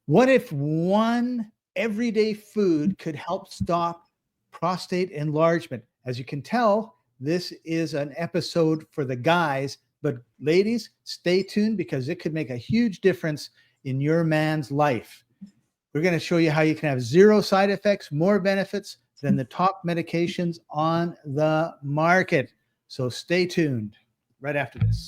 What if one everyday food could help stop prostate enlargement? As you can tell, this is an episode for the guys, but ladies, stay tuned because it could make a huge difference in your man's life. We're going to show you how you can have zero side effects, more benefits than the top medications on the market. So stay tuned right after this.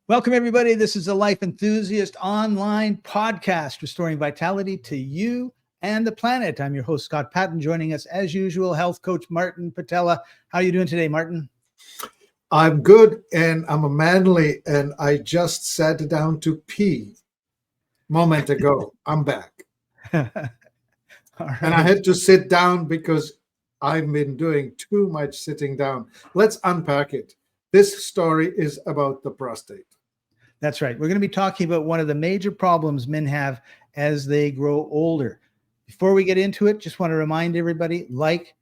Welcome, everybody. This is the Life Enthusiast online podcast, restoring vitality to you and the planet. I'm your host, Scott Patton. Joining us, as usual, health coach Martin Patella. How are you doing today, Martin? I'm good, and I'm a manly, and I just sat down to pee a moment ago. I'm back. All right. And I had to sit down because I've been doing too much sitting down. Let's unpack it. This story is about the prostate. That's right. We're going to be talking about one of the major problems men have as they grow older. Before we get into it, just want to remind everybody, like,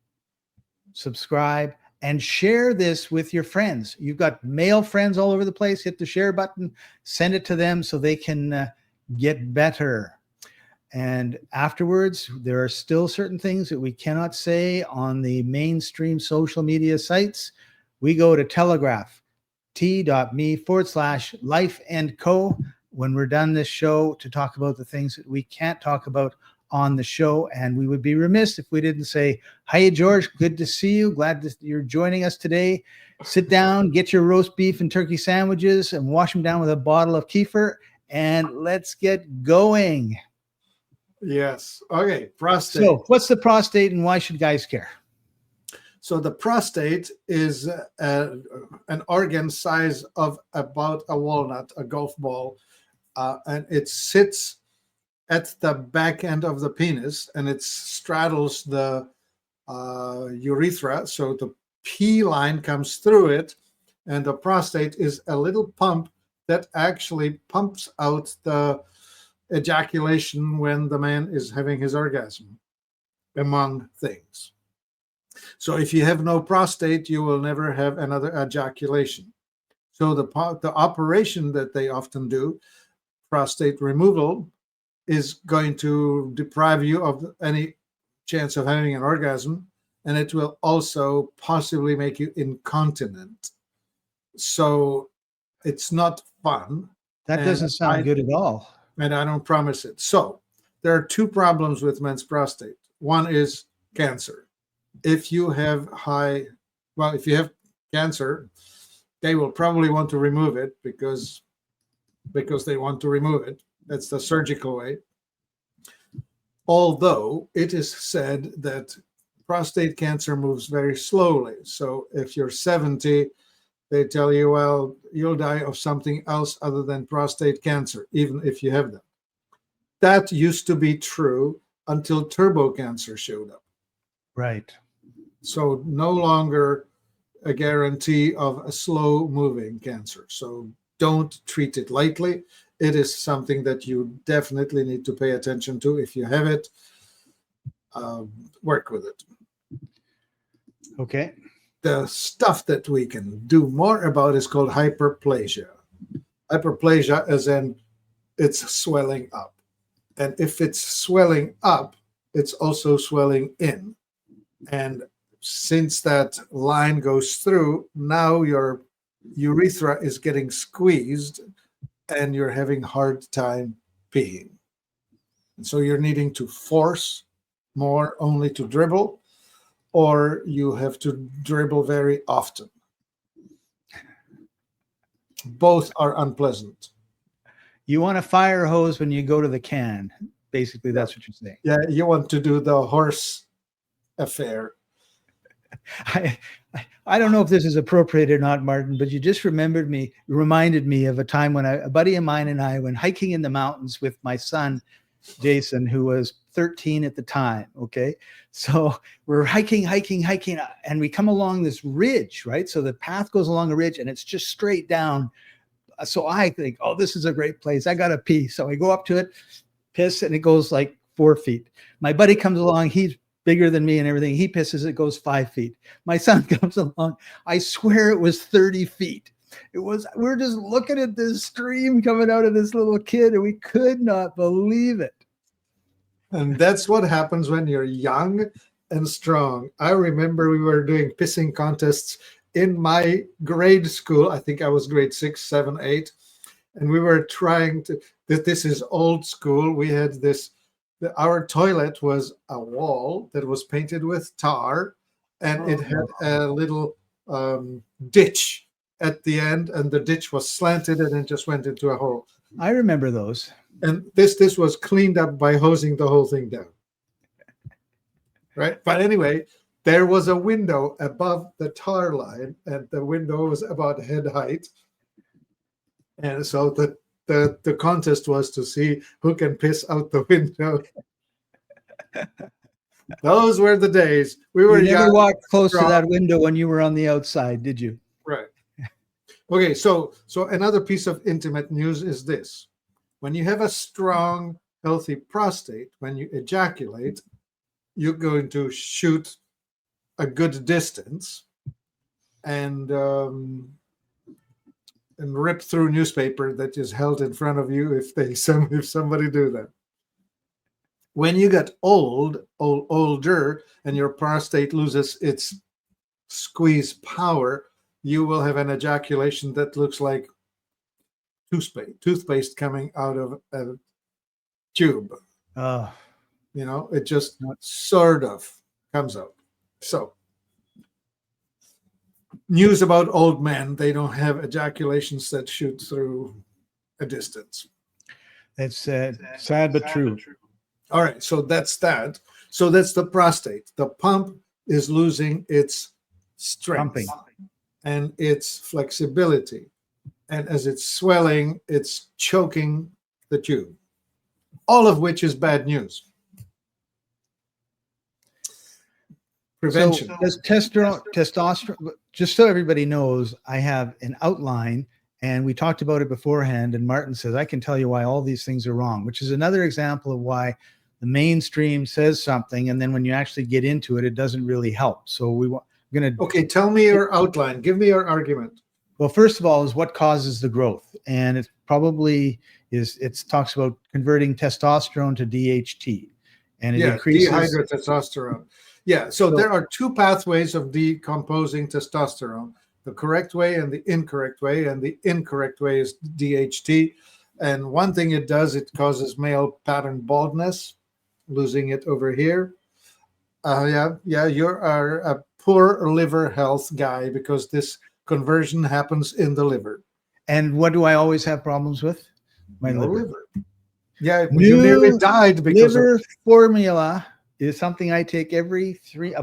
subscribe, and share this with your friends. You've got male friends all over the place. Hit the share button, send it to them so they can get better. And afterwards, there are still certain things that we cannot say on the mainstream social media sites. We go to Telegraph. t.me/life&co when we're done this show to talk about the things that we can't talk about on the show. And we would be remiss if we didn't say, hi, George, good to see you. Glad that you're joining us today. Sit down, get your roast beef and turkey sandwiches and wash them down with a bottle of kefir, and let's get going. Yes. Okay. Prostate. So what's the prostate and why should guys care? So the prostate is an organ size of about a walnut, a golf ball, and it sits at the back end of the penis, and it straddles the urethra. So the P line comes through it, and the prostate is a little pump that actually pumps out the ejaculation when the man is having his orgasm, among things. So if you have no prostate, you will never have another ejaculation. So the operation that they often do, prostate removal, is going to deprive you of any chance of having an orgasm, and it will also possibly make you incontinent. So it's not fun. That doesn't sound good at all. And I don't promise it. So there are two problems with men's prostate. One is cancer. If you have cancer, they will probably want to remove it because they want to remove it. That's the surgical way. Although it is said that prostate cancer moves very slowly. So if you're 70, they tell you, well, you'll die of something else other than prostate cancer, even if you have them. That used to be true until turbo cancer showed up. Right. So no longer a guarantee of a slow moving cancer. So don't treat it lightly. It is something that you definitely need to pay attention to. If you have it, work with it. Okay. The stuff that we can do more about is called hyperplasia. Hyperplasia as in it's swelling up. And if it's swelling up, it's also swelling in. And since that line goes through, now your urethra is getting squeezed and you're having a hard time peeing. And so you're needing to force more only to dribble, or you have to dribble very often. Both are unpleasant. You want a fire hose when you go to the can. Basically, that's what you're saying. Yeah, you want to do the horse affair. I don't know if this is appropriate or not, Martin, but you just reminded me of a time when a buddy of mine and I went hiking in the mountains with my son, Jason, who was 13 at the time. Okay. So we're hiking, and we come along this ridge, right? So the path goes along a ridge and it's just straight down So I think, oh, this is a great place. I got to pee. So I go up to it, piss, and it goes like 4 feet. My buddy comes along. He's bigger than me and everything. He pisses, it goes 5 feet. My son comes along. I swear it was 30 feet. We're just looking at this stream coming out of this little kid, and we could not believe it. And that's what happens when you're young and strong. I remember we were doing pissing contests in my grade school. I think I was grade 6, 7, 8. And we were trying to, this is old school. We had this, our toilet was a wall that was painted with tar, and it had a little ditch at the end, and the ditch was slanted and it just went into a hole. I remember those. And this was cleaned up by hosing the whole thing down. Right? But anyway, there was a window above the tar line, and the window was about head height. And so the contest was to see who can piss out the window. Those were the days. We were You never young, walked close strong. to that window when you were on the outside, did you? Right. Okay, so another piece of intimate news is this. When you have a strong, healthy prostate, when you ejaculate, you're going to shoot a good distance and rip through newspaper that is held in front of you if somebody do that. When you get older, and your prostate loses its squeeze power, you will have an ejaculation that looks like toothpaste coming out of a tube. Oh, You know, it just sort of comes out. So, news about old men, they don't have ejaculations that shoot through a distance. it's sad but true. All right, so that's that. So that's the prostate. The pump is losing its strength Pumping. and its flexibility. And as it's swelling, it's choking the tube. All of which is bad news. Prevention. So does testosterone, just so everybody knows, I have an outline, and we talked about it beforehand, and Martin says, I can tell you why all these things are wrong, which is another example of why the mainstream says something, and then when you actually get into it, it doesn't really help. So we're going to... Okay, tell me your outline. Give me your argument. Well, first of all, is what causes the growth. And it probably it talks about converting testosterone to DHT. And it increases... dehydrotestosterone. Yeah, so there are two pathways of decomposing testosterone, the correct way and the incorrect way. And the incorrect way is DHT. And one thing it does, it causes male pattern baldness, losing it over here. You are a poor liver health guy because this conversion happens in the liver. And what do I always have problems with? My liver. Yeah, you nearly died because liver formula is something I take a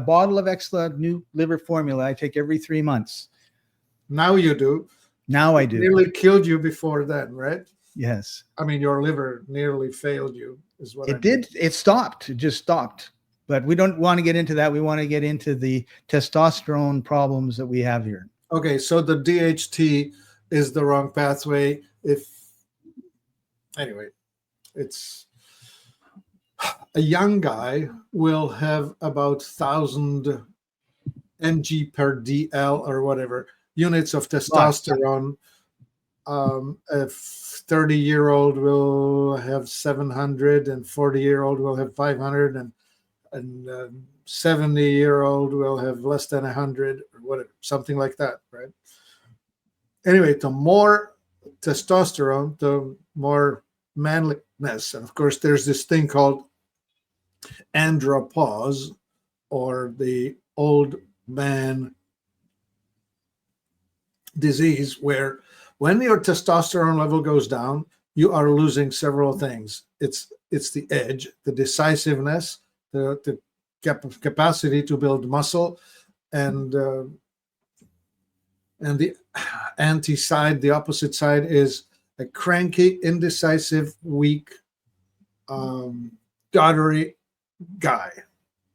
bottle of extra new liver formula I take every 3 months. Now you do. Now I do. Nearly killed you before then, right? Yes. I mean, your liver nearly failed you, is what it did. It stopped. It just stopped. But we don't want to get into that. We want to get into the testosterone problems that we have here. Okay, so the DHT is the wrong pathway. Anyway, it's a young guy will have about 1,000 mg per dl or whatever units of testosterone. A 30-year-old will have 700, and 40-year-old will have 500, and 70-year-old will have less than 100 or whatever, something like that, right? Anyway, the more testosterone, the more manliness. And of course, there's this thing called andropause, or the old man disease, where when your testosterone level goes down, you are losing several things. It's the edge, the decisiveness, the capacity to build muscle, and the anti-side, the opposite side, is a cranky, indecisive, weak, doddery guy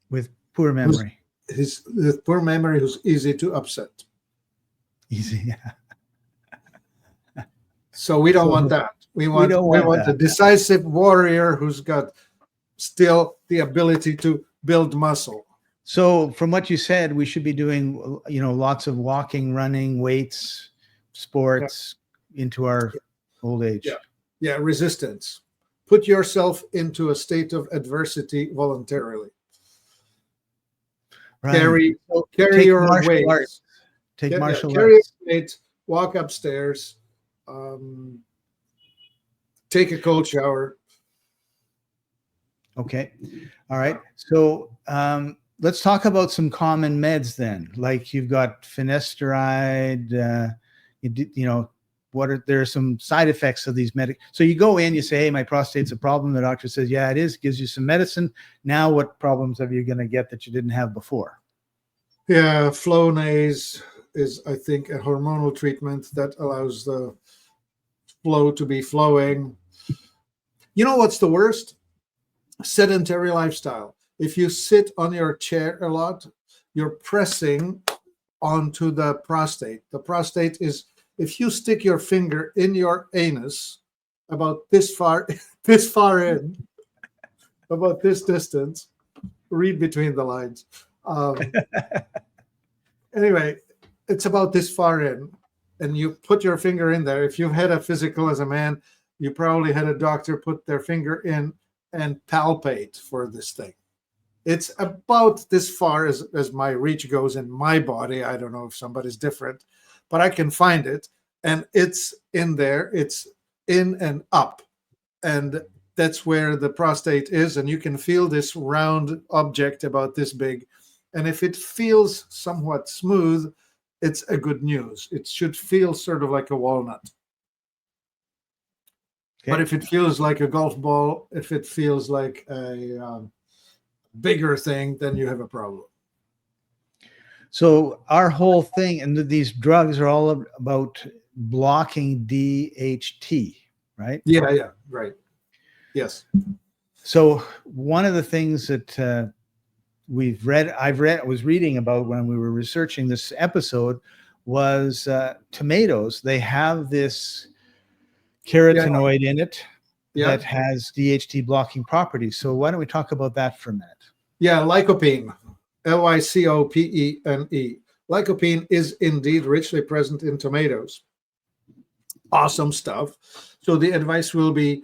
with poor memory. With poor memory, who's easy to upset. Easy, yeah. So we don't So want that. We we don't want want a that. decisive warrior who's got still the ability to build muscle. So from what you said, we should be doing, lots of walking, running, weights, sports into our old age. Yeah. Yeah, resistance. Put yourself into a state of adversity voluntarily. Right. Carry Take your martial weight. arts. Take martial carry arts. your weight. Walk upstairs. Take a cold shower. Okay. All right. So let's talk about some common meds then. Like you've got finasteride. There are some side effects of these medic. So you go in, you say, hey, my prostate's a problem. The doctor says, yeah, it is. Gives you some medicine. Now what problems are you going to get that you didn't have before? Yeah, Flonase is, I think, a hormonal treatment that allows the flow to be flowing. You know what's the worst? Sedentary lifestyle. If you sit on your chair a lot, you're pressing onto the prostate. The prostate is, if you stick your finger in your anus about this far in, about this distance, read between the lines. Anyway, it's about this far in, and you put your finger in there. If you've had a physical as a man, you probably had a doctor put their finger in and palpate for this thing. It's about this far as my reach goes in my body. I don't know if somebody's different, but I can find it, and it's in there. It's in and up, and that's where the prostate is, and you can feel this round object about this big. And if it feels somewhat smooth, it's a good news. It should feel sort of like a walnut. Okay. But if it feels like a golf ball, if it feels like a bigger thing, then you have a problem. So our whole thing, and these drugs are all about blocking DHT, right? Yeah, right. Yes. So one of the things that I was reading about when we were researching this episode was tomatoes. They have this carotenoid in it that has DHT blocking properties. So why don't we talk about that for a minute? Yeah, lycopene, Lycopene. Lycopene is indeed richly present in tomatoes. Awesome stuff. So the advice will be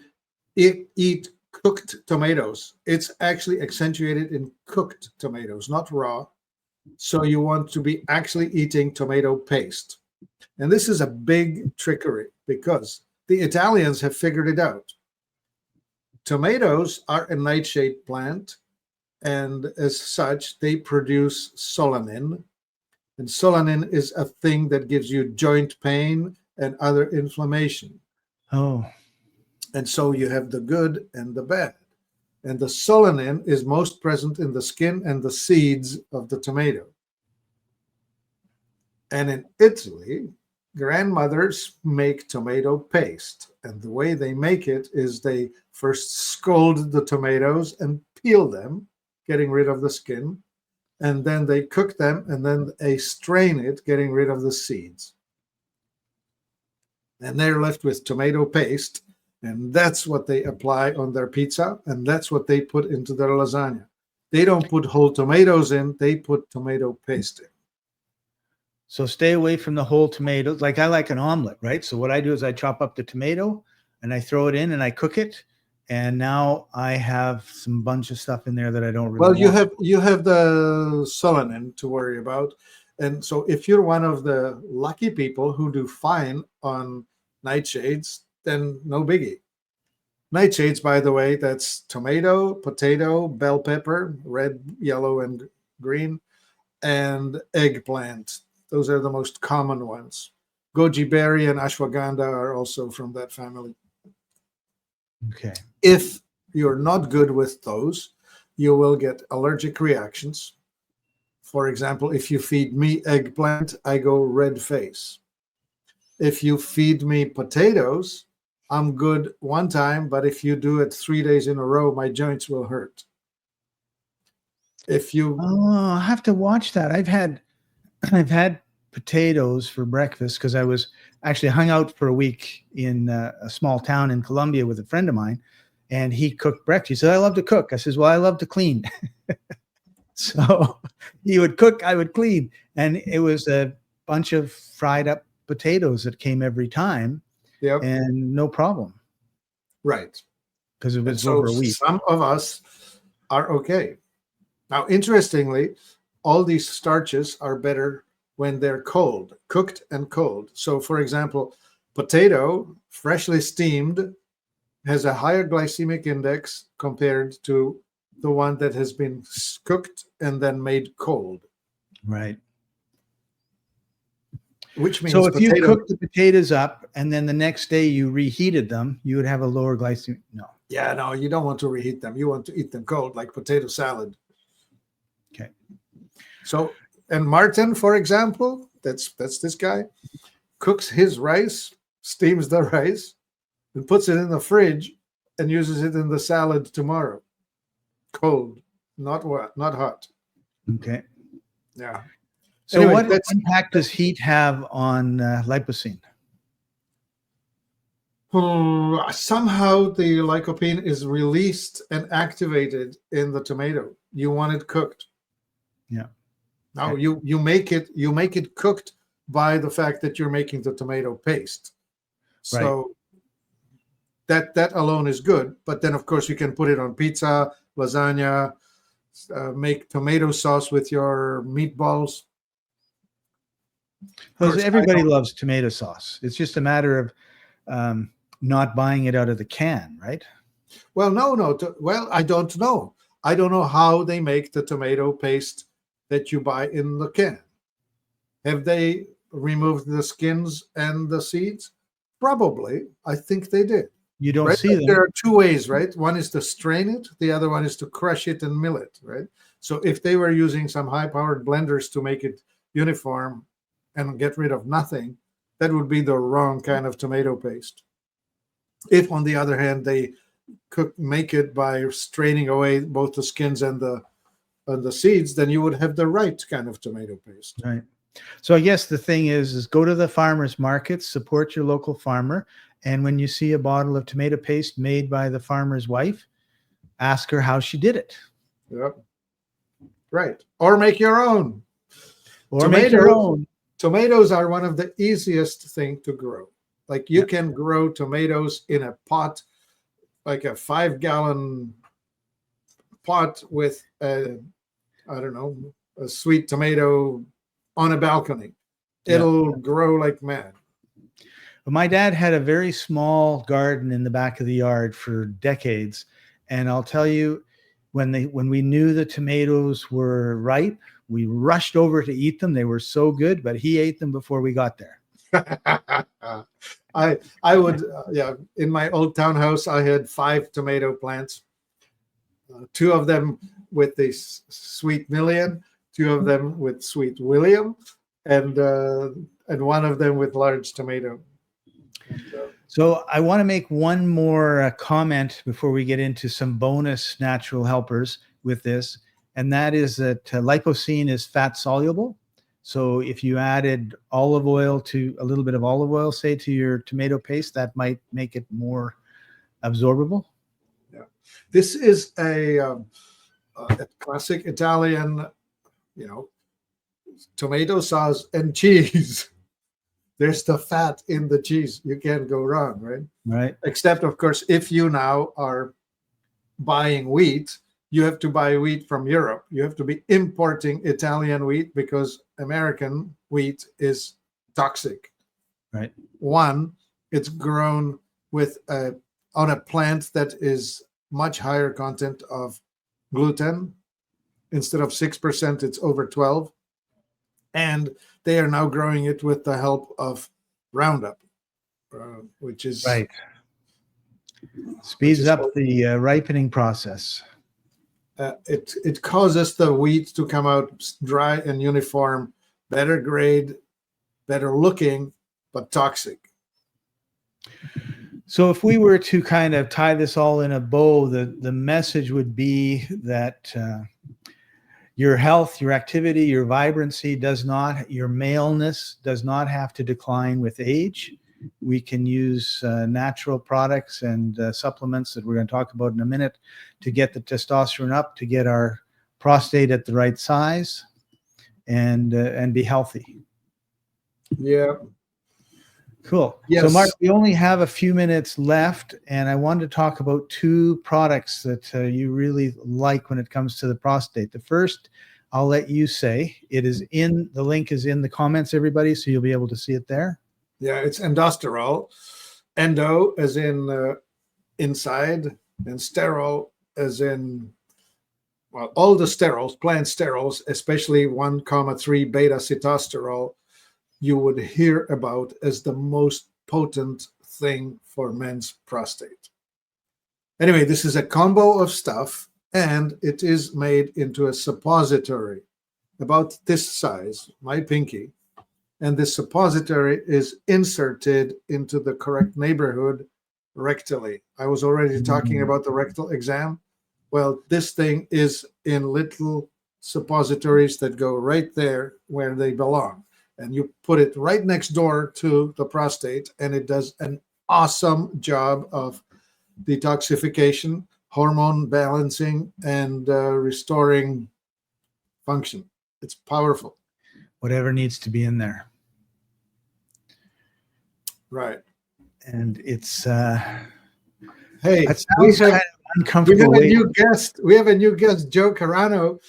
eat cooked tomatoes. It's actually accentuated in cooked tomatoes, not raw. So you want to be actually eating tomato paste. And this is a big trickery because the Italians have figured it out. Tomatoes are a nightshade plant, and as such, they produce solanin. And solanin is a thing that gives you joint pain and other inflammation. Oh. And so you have the good and the bad. And the solanin is most present in the skin and the seeds of the tomato. And in Italy, grandmothers make tomato paste. And the way they make it is they first scald the tomatoes and peel them, getting rid of the skin. And then they cook them, and then they strain it, getting rid of the seeds. And they're left with tomato paste. And that's what they apply on their pizza, and that's what they put into their lasagna. They don't put whole tomatoes in, they put tomato paste in. So stay away from the whole tomatoes. Like I like an omelet, right? So what I do is I chop up the tomato and I throw it in and I cook it. And now I have some bunch of stuff in there that I don't really want. You have the solanin to worry about. And so if you're one of the lucky people who do fine on nightshades, then no biggie. Nightshades, by the way, that's tomato, potato, bell pepper, red, yellow, and green, and eggplant. Those are the most common ones. Goji berry and ashwagandha are also from that family. Okay. If you're not good with those, you will get allergic reactions. For example, if you feed me eggplant, I go red face. If you feed me potatoes, I'm good one time, but if you do it 3 days in a row, my joints will hurt. I have to watch that. I've had potatoes for breakfast because I was actually hung out for a week in a small town in Colombia with a friend of mine, and he cooked breakfast. He said, "I love to cook." I says, "Well, I love to clean." So he would cook, I would clean, and it was a bunch of fried up potatoes that came every time, Yep. and no problem Right. because it And was so over a week. some of us are okay. Now, interestingly, all these starches are better when they're cold, cooked and cold. So, for example, potato, freshly steamed, has a higher glycemic index compared to the one that has been cooked and then made cold, Right. which means So if you potato. cooked the potatoes up and then the next day you reheated them, you would have a lower glycemic. No. Yeah, no, you don't want to reheat them. You want to eat them cold, like potato salad. Okay. So, and Martin, for example, that's this guy, cooks his rice, steams the rice, and puts it in the fridge and uses it in the salad tomorrow. Cold, not hot. Okay. Yeah. So Anyway, what impact does heat have on lipocene? Somehow the lycopene is released and activated in the tomato. You want it cooked. Yeah. Now Okay. you make it cooked by the fact that you're making the tomato paste. So that alone is good. But then of course you can put it on pizza, lasagna, make tomato sauce with your meatballs. Because everybody loves tomato sauce. It's just a matter of not buying it out of the can, right? Well, no. Well, I don't know. I don't know how they make the tomato paste that you buy in the can. Have they removed the skins and the seeds? Probably. I think they did. You don't Right? see them. There are two ways, right? One is to strain it. The other one is to crush it and mill it, right? So if they were using some high-powered blenders to make it uniform and get rid of nothing, that would be the wrong kind of tomato paste. If, on the other hand, they make it by straining away both the skins and the seeds, then you would have the right kind of tomato paste. Right. So I guess the thing is go to the farmers markets, support your local farmer, and when you see a bottle of tomato paste made by the farmer's wife, ask her how she did it. Yep. Right. Or make your own. Or make your own. Tomatoes are one of the easiest thing to grow. Like you can grow tomatoes in a pot, like a 5-gallon pot with a sweet tomato on a balcony. It'll grow like mad. My dad had a very small garden in the back of the yard for decades. And I'll tell you, when we knew the tomatoes were ripe, we rushed over to eat them. They were so good, but he ate them before we got there. I would, in my old townhouse, I had 5 tomato plants, 2 of them with the Sweet Million, 2 of them with Sweet William, and 1 of them with large tomato. So I want to make one more comment before we get into some bonus natural helpers with this, and that is that lipocene is fat soluble. So if you added olive oil to a little bit of olive oil, say to your tomato paste, that might make it more absorbable. Yeah, this is a classic Italian, tomato sauce and cheese. There's the fat in the cheese. You can't go wrong, right? Right. Except, of course, if you now are buying wheat, you have to buy wheat from Europe. You have to be importing Italian wheat because American wheat is toxic. Right. One, it's grown on a plant that is much higher content of gluten. Instead of 6%, it's over 12. And they are now growing it with the help of Roundup, which is right. Speeds up the ripening process. It causes the wheat to come out dry and uniform, better grade, better looking, but toxic. So if we were to kind of tie this all in a bow, the message would be that your health, your activity, your vibrancy your maleness does not have to decline with age. We can use natural products and supplements that we're going to talk about in a minute to get the testosterone up, to get our prostate at the right size, and be healthy. Yeah. Cool. Yes. So, Mark, we only have a few minutes left, and I wanted to talk about two products that you really like when it comes to the prostate. The first, I'll let you say. The link is in the comments, everybody, so you'll be able to see it there. Yeah, it's Industero. Endo as in inside, and sterol as in, well, all the sterols, plant sterols, especially 1,3 beta sitosterol, you would hear about as the most potent thing for men's prostate. Anyway, this is a combo of stuff, and it is made into a suppository about this size, my pinky. And this suppository is inserted into the correct neighborhood rectally. I was already talking about the rectal exam. Well, this thing is in little suppositories that go right there where they belong. And you put it right next door to the prostate, and it does an awesome job of detoxification, hormone balancing, and restoring function. It's powerful. Whatever needs to be in there. Right. And it's hey, that sounds kind of uncomfortable. We have a new guest. We have a new guest, Joe Carano.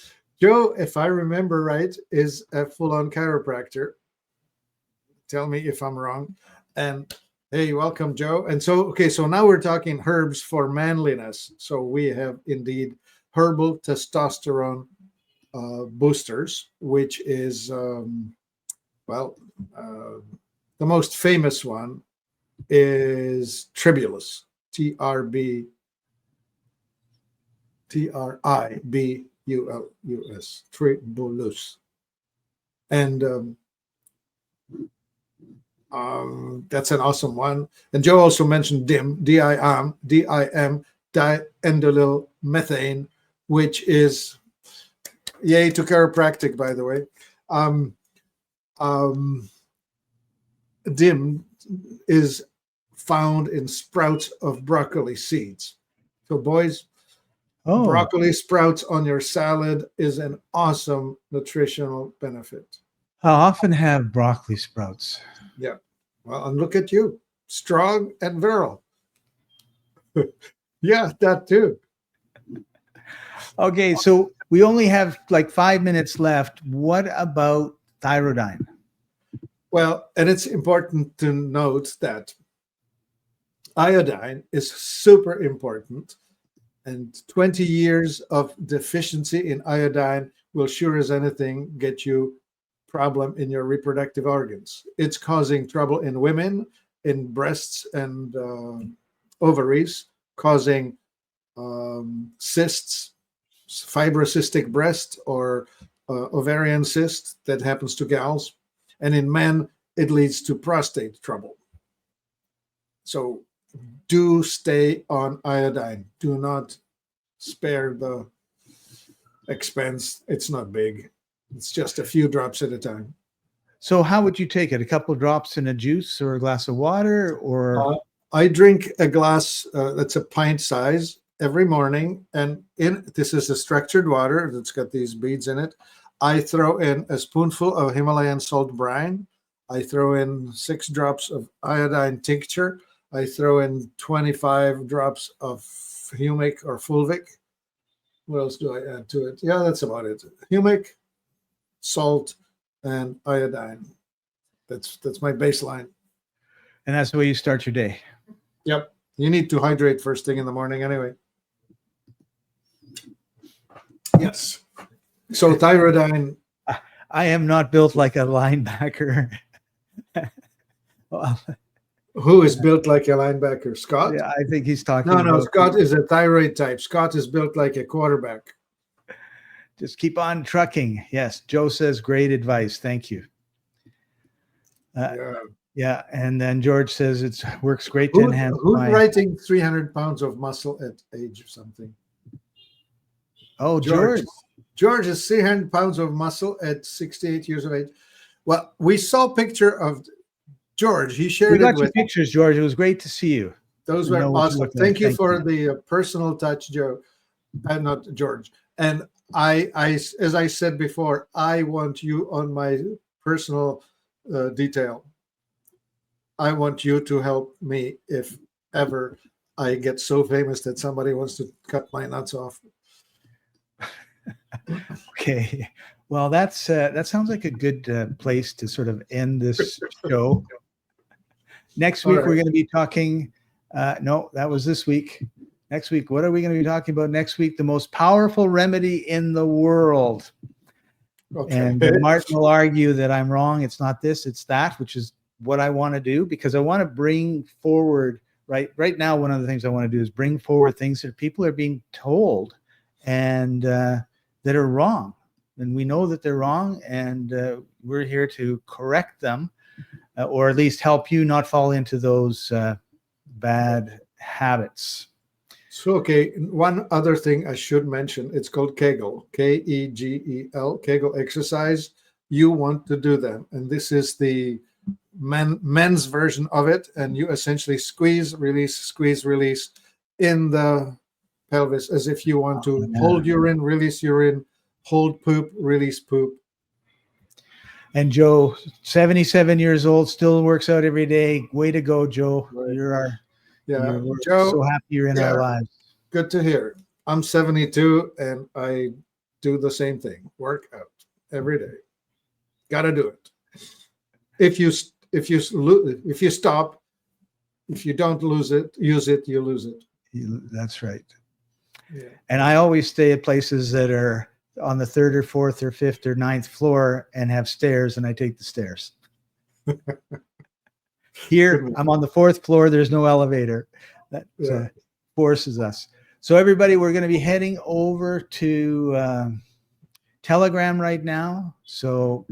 Joe, if I remember right, is a full-on chiropractor. Tell me if I'm wrong. And hey, welcome, Joe. And so now we're talking herbs for manliness. So we have indeed herbal testosterone boosters, which is the most famous one is Tribulus, Tribulus, Tribulus. And that's an awesome one. And Joe also mentioned DIM, D-I-M, diendolyl methane, which is yay to chiropractic, by the way. DIM is found in sprouts of broccoli seeds. So, boys, broccoli sprouts on your salad is an awesome nutritional benefit. I often have broccoli sprouts. Yeah. Well, and look at you, strong and virile. Yeah, that too. Okay, so we only have like 5 minutes left. What about thyroidine? Well, and it's important to note that iodine is super important, and 20 years of deficiency in iodine will sure as anything get you problem in your reproductive organs. It's causing trouble in women, in breasts and ovaries, causing cysts, fibrocystic breast or ovarian cyst that happens to gals. And in men, it leads to prostate trouble. So do stay on iodine. Do not spare the expense. It's not big. It's just a few drops at a time. So how would you take it? A couple of drops in a juice or a glass of water? Or I drink a glass that's a pint size every morning. And this is a structured water that's got these beads in it. I throw in a spoonful of Himalayan salt brine. I throw in 6 drops of iodine tincture. I throw in 25 drops of humic or fulvic. What else do I add to it? Yeah, that's about it. Humic, salt, and iodine. That's my baseline. And that's the way you start your day. Yep. You need to hydrate first thing in the morning anyway. Yes. So thyroidine. I am not built like a linebacker. Well, who is built like a linebacker? Scott? Yeah, I think he's talking No, Scott is a thyroid type. Scott is built like a quarterback. Just keep on trucking. Yes, Joe says great advice. Thank you. Yeah, and then George says it works great to enhance. Who's writing 300 pounds of muscle at age of something? Oh, George. George is 300 pounds of muscle at 68 years of age. Well, we saw a picture of George. He We shared it got your with. pictures, George. It was great to see you. Those We know were what you awesome. look like. Thank you Thank for the personal touch, Joe. And not George. And I, as I said before, I want you on my personal detail. I want you to help me if ever I get so famous that somebody wants to cut my nuts off. Okay. Well, that sounds like a good place to sort of end this show. Next week, we're going to be talking. No, that was this week. Next week, what are we going to be talking about next week? The most powerful remedy in the world. Okay. And Martin will argue that I'm wrong. It's not this, it's that, which is what I want to do, because I want to bring forward, right now, one of the things I want to do is bring forward things that people are being told and that are wrong. And we know that they're wrong, and we're here to correct them, or at least help you not fall into those bad habits. So, okay, one other thing I should mention, it's called Kegel, Kegel, Kegel exercise. You want to do them. And this is the men's version of it. And you essentially squeeze, release in the pelvis, as if you want to hold urine, hold poop, release poop. And Joe, 77 years old, still works out every day. Way to go, Joe. Right. We're Joe, so happy you're in our lives. Good to hear. I'm 72 and I do the same thing. Work out every day. Got to do it. If you stop, if you don't use it, you lose it. That's right. Yeah. And I always stay at places that are on the 3rd or 4th or 5th or 9th floor and have stairs, and I take the stairs. Here, I'm on the 4th floor. There's no elevator. That forces us. So everybody, we're going to be heading over to Telegram right now. So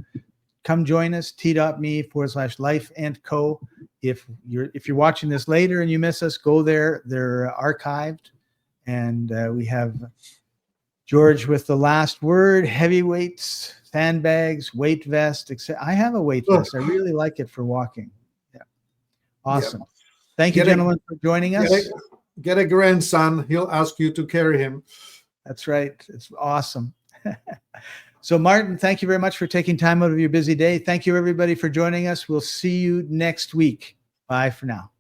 come join us, t.me/life&co. If you're watching this later and you miss us, go there. They're archived. And we have George with the last word, heavyweights, sandbags, weight vest. I have a weight vest. I really like it for walking. Yeah. Awesome. Yep. Thank you, gentlemen, for joining us. Get a grandson. He'll ask you to carry him. That's right. It's awesome. So, Martin, thank you very much for taking time out of your busy day. Thank you, everybody, for joining us. We'll see you next week. Bye for now.